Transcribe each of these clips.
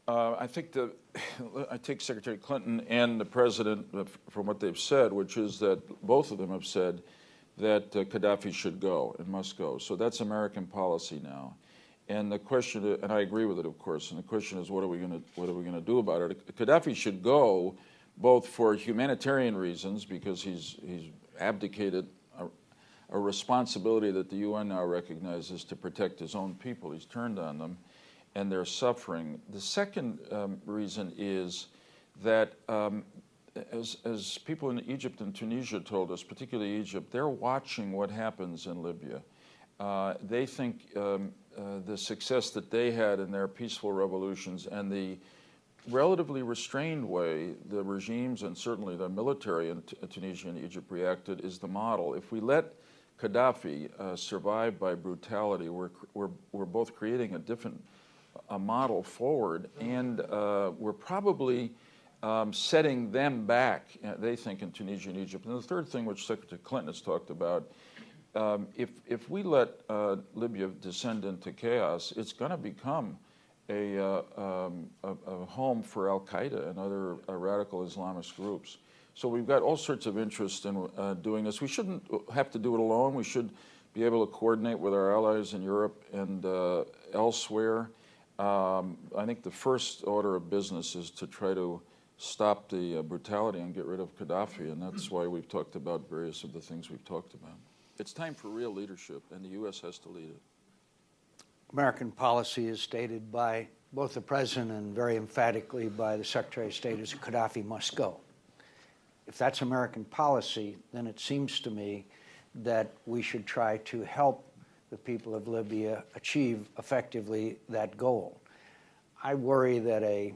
I think I take Secretary Clinton and the president from what they've said, which is that both of them have said that Qaddafi should go and must go. So that's American policy now. And the question, and I agree with it, of course. And the question is, what are we going to do about it? Qaddafi should go, both for humanitarian reasons, because he's abdicated a responsibility that the UN now recognizes to protect his own people. He's turned on them, and they're suffering. The second reason is that, as people in Egypt and Tunisia told us, particularly Egypt, they're watching what happens in Libya. They think the success that they had in their peaceful revolutions and the relatively restrained way the regimes and certainly the military in Tunisia and Egypt reacted is the model. If we let Qaddafi survive by brutality, we're both creating a different model forward, and we're probably setting them back, they think, in Tunisia and Egypt. And the third thing, which Secretary Clinton has talked about, if we let Libya descend into chaos, it's going to become a home for Al-Qaeda and other radical Islamist groups. So we've got all sorts of interest in doing this. We shouldn't have to do it alone. We should be able to coordinate with our allies in Europe and elsewhere. I think the first order of business is to try to stop the brutality and get rid of Qaddafi, and that's why we've talked about various of the things we've talked about. It's time for real leadership, and the U.S. has to lead it. American policy is stated by both the President and very emphatically by the Secretary of State as Qaddafi must go. If that's American policy, then it seems to me that we should try to help the people of Libya achieve effectively that goal. I worry that a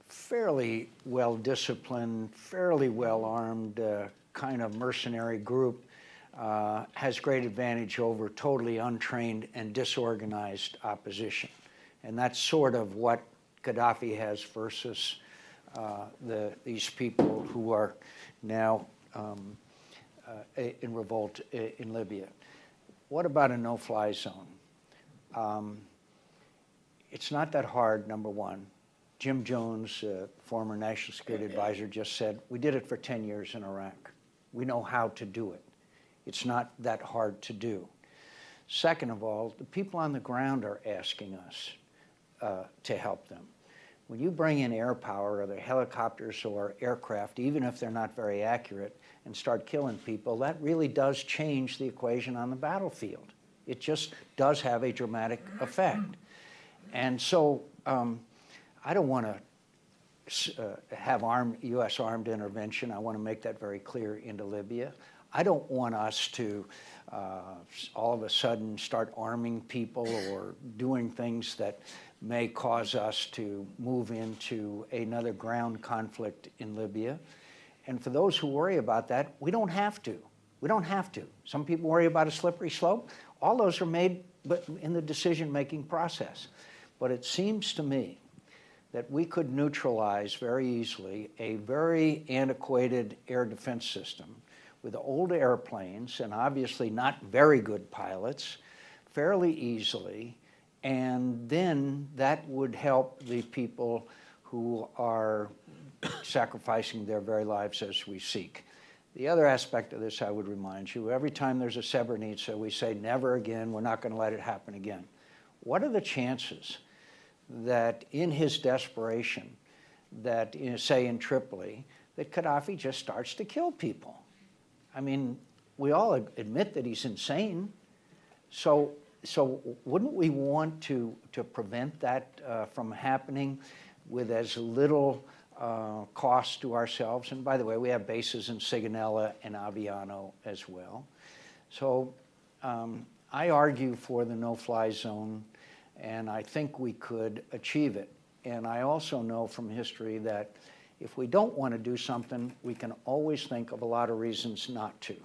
fairly well-disciplined, fairly well-armed kind of mercenary group has great advantage over totally untrained and disorganized opposition. And that's sort of what Qaddafi has versus these people who are now in revolt in Libya. What about a no-fly zone? It's not that hard, number one. Jim Jones, former National Security Advisor, just said, we did it for 10 years in Iraq. We know how to do it. It's not that hard to do. Second of all, the people on the ground are asking us to help them. When you bring in air power, either helicopters or aircraft, even if they're not very accurate, and start killing people, that really does change the equation on the battlefield. It just does have a dramatic effect. And so I don't want to have U.S. armed intervention. I want to make that very clear into Libya. I don't want us to all of a sudden start arming people or doing things that may cause us to move into another ground conflict in Libya. And for those who worry about that, we don't have to. We don't have to. Some people worry about a slippery slope. All those are made in the decision-making process. But it seems to me that we could neutralize very easily a very antiquated air defense system with old airplanes and obviously not very good pilots fairly easily, and then that would help the people who are sacrificing their very lives as we seek. The other aspect of this, I would remind you, every time there's a Srebrenica, we say, never again, we're not going to let it happen again. What are the chances that in his desperation, that, say in Tripoli, that Qaddafi just starts to kill people? I mean, we all admit that he's insane. So wouldn't we want to prevent that from happening with as little cost to ourselves? And by the way, we have bases in Sigonella and Aviano as well. So I argue for the no-fly zone, and I think we could achieve it. And I also know from history that if we don't want to do something, we can always think of a lot of reasons not to.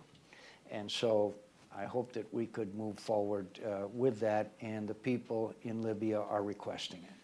And so I hope that we could move forward with that, and the people in Libya are requesting it.